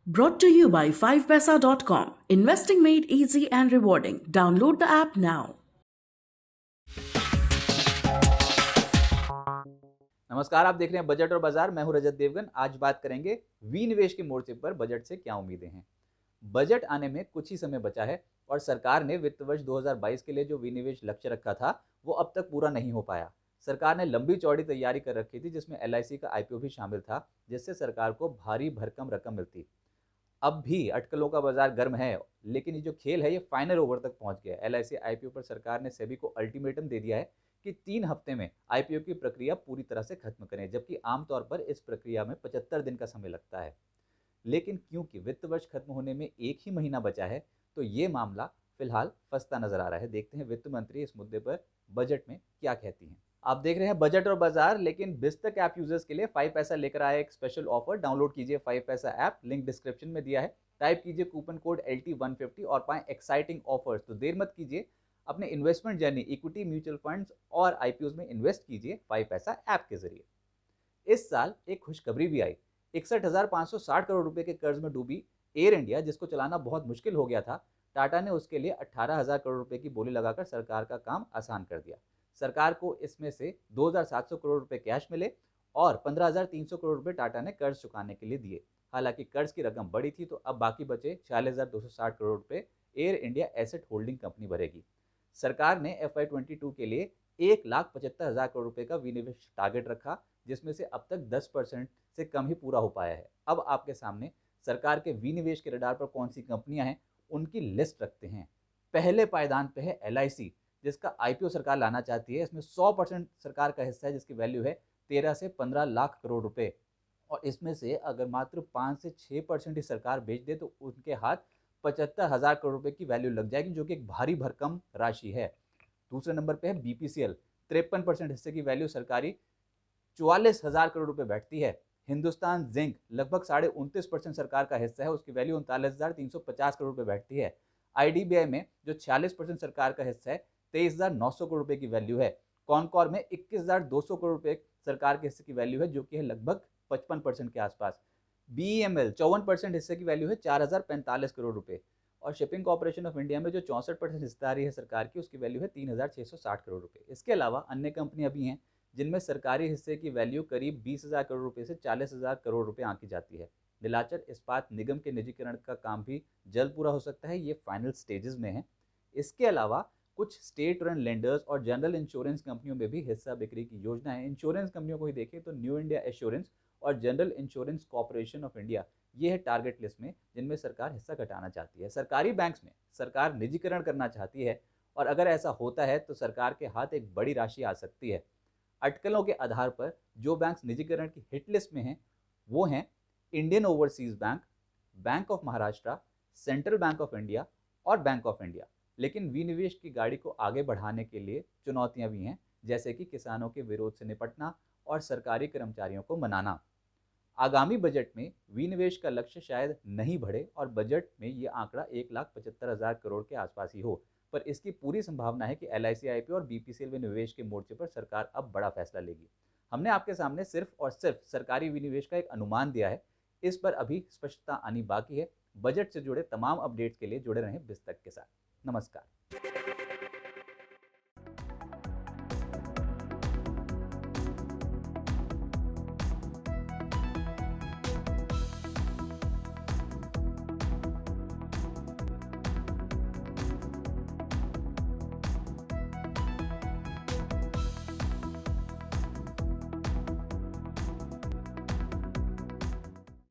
Brought to you by 5paisa.com. Investing made easy and rewarding. Download the app now. नमस्कार, आप देख रहे हैं बजट और बाजार। मैं हूं रजत देवगन। आज बात करेंगे विनिवेश के मोर्चे पर बजट से क्या उम्मीदें हैं। बजट आने में कुछ ही समय बचा है और सरकार ने वित्त वर्ष 2022 के लिए जो विनिवेश लक्ष्य रखा था वो अब तक पूरा नहीं हो पाया। सरकार ने लंबी चौड़ी तैयारी कर रखी थी, जिसमें एलआईसी का आईपीओ भी शामिल था, जिससे सरकार को भारी भरकम रकम मिलती। अब भी अटकलों का बाजार गर्म है, लेकिन ये जो खेल है ये फाइनल ओवर तक पहुंच गया। एलआईसी आईपीओ पर सरकार ने सेबी को अल्टीमेटम दे दिया है कि 3 हफ्ते में आईपीओ की प्रक्रिया पूरी तरह से खत्म करें, जबकि आमतौर पर इस प्रक्रिया में 75 दिन का समय लगता है। लेकिन क्योंकि वित्त वर्ष खत्म होने में एक ही महीना बचा है, तो ये मामला फिलहाल फंसता नजर आ रहा है। देखते हैं वित्त मंत्री इस मुद्दे पर बजट में क्या कहती हैं। आप देख रहे हैं बजट और बाजार, लेकिन बिस्तक ऐप यूजर्स के लिए 5 पैसा लेकर आया एक स्पेशल ऑफर। डाउनलोड कीजिए 5 पैसा ऐप, लिंक डिस्क्रिप्शन में दिया है। टाइप कीजिए कूपन कोड LT150 और पाएं एक्साइटिंग ऑफर्स। तो देर मत कीजिए, अपने investment journey equity, mutual funds और आईपीओ में इन्वेस्ट कीजिए 5 पैसा ऐप के जरिए। इस साल एक खुशखबरी भी आई। 61,560 करोड़ रुपए के कर्ज में डूबी एयर इंडिया, जिसको चलाना बहुत मुश्किल हो गया था, टाटा ने उसके लिए 18,000 करोड़ रुपए की बोली लगाकर सरकार का काम आसान कर दिया। सरकार को इसमें से 2,700 करोड़ रुपए कैश मिले और 15,300 करोड़ रुपए टाटा ने कर्ज चुकाने के लिए दिए। हालांकि कर्ज की रकम बड़ी थी, तो अब बाकी बचे 46,260 करोड़ रुपए air India asset holding company भरेगी। सरकार ने FY22 के लिए 1,75,000 करोड़ रुपए का विनिवेश टारगेट रखा, जिसमें से अब तक 10% से कम ही पूरा हो पाया है। अब आपके सामने सरकार के विनिवेश के रडार पर कौन सी कंपनियां हैं, उनकी लिस्ट रखते हैं। पहले पायदान पे है LIC, जिसका आईपीओ सरकार लाना चाहती है। इसमें 100% सरकार का हिस्सा है, जिसकी वैल्यू है 13 से 15 लाख करोड़ रुपए। और इसमें से अगर मात्र 5 से 6% ही सरकार बेच दे, तो उनके हाथ 75,000 करोड़ रुपए की वैल्यू लग जाएगी, जो कि एक भारी भरकम राशि है। दूसरे नंबर पे है BPCL। 53% हिस्से की वैल्यू सरकारी 44,000 करोड़ रुपए बैठती है। हिंदुस्तान जिंक लगभग 29.5% सरकार का हिस्सा है, उसकी वैल्यू 39,350 करोड़ रुपए बैठती है। IDBI में जो 46% सरकार का हिस्सा है, 23,900 करोड़ रुपए की वैल्यू है। कॉनकॉर में 21,200 करोड़ रुपए सरकार के हिस्से की वैल्यू है, जो कि है लगभग 55% के आसपास। BEML 54% हिस्से की वैल्यू है 4,045 करोड़ रुपए। और शिपिंग कॉर्पोरेशन ऑफ इंडिया में जो 64% हिस्सेदारी है सरकार की, उसकी वैल्यू है 3,660 करोड़ रुपए। इसके अलावा अन्य कंपनियां भी हैं, जिनमें सरकारी हिस्से की वैल्यू करीब 20,000 करोड़ रुपए से 40,000 करोड़ रुपए आंकी जाती है। नीलाचल इस्पात निगम के निजीकरण का काम भी जल्द पूरा हो सकता है, ये फाइनल स्टेजेस में है। इसके अलावा कुछ स्टेट रन लेंडर्स और जनरल इंश्योरेंस कंपनियों में भी हिस्सा बिक्री की योजना है। इंश्योरेंस कंपनियों को ही देखें तो न्यू इंडिया एश्योरेंस और general insurance corporation of India, ये है टारगेट लिस्ट में, जिनमें सरकार हिस्सा घटाना चाहती है। सरकारी बैंक्स में सरकार निजीकरण करना चाहती है, और अगर ऐसा होता है तो सरकार के हाथ एक बड़ी राशि आ सकती है। अटकलों के आधार पर जो बैंक्स निजीकरण की हिट लिस्ट में हैं, वो हैं Indian overseas bank, bank of Maharashtra, central bank of India और बैंक ऑफ इंडिया। लेकिन विनिवेश की गाड़ी को आगे बढ़ाने के लिए चुनौतियां भी हैं, जैसे कि किसानों के विरोध से निपटना और सरकारी कर्मचारियों को मनाना। आगामी बजट में विनिवेश का लक्ष्य शायद नहीं बढ़े और बजट में ये आंकड़ा 1,75,000 करोड़ के आसपास ही हो, पर इसकी पूरी संभावना है कि LIC आईपीओ और BPCL में निवेश के मोर्चे पर सरकार अब बड़ा फैसला लेगी। हमने आपके सामने सिर्फ और सिर्फ सरकारी विनिवेश का एक अनुमान दिया है, इस पर अभी स्पष्टता आनी बाकी है। बजट से जुड़े तमाम अपडेट्स के लिए जुड़े रहें बिस्तक के साथ। नमस्कार।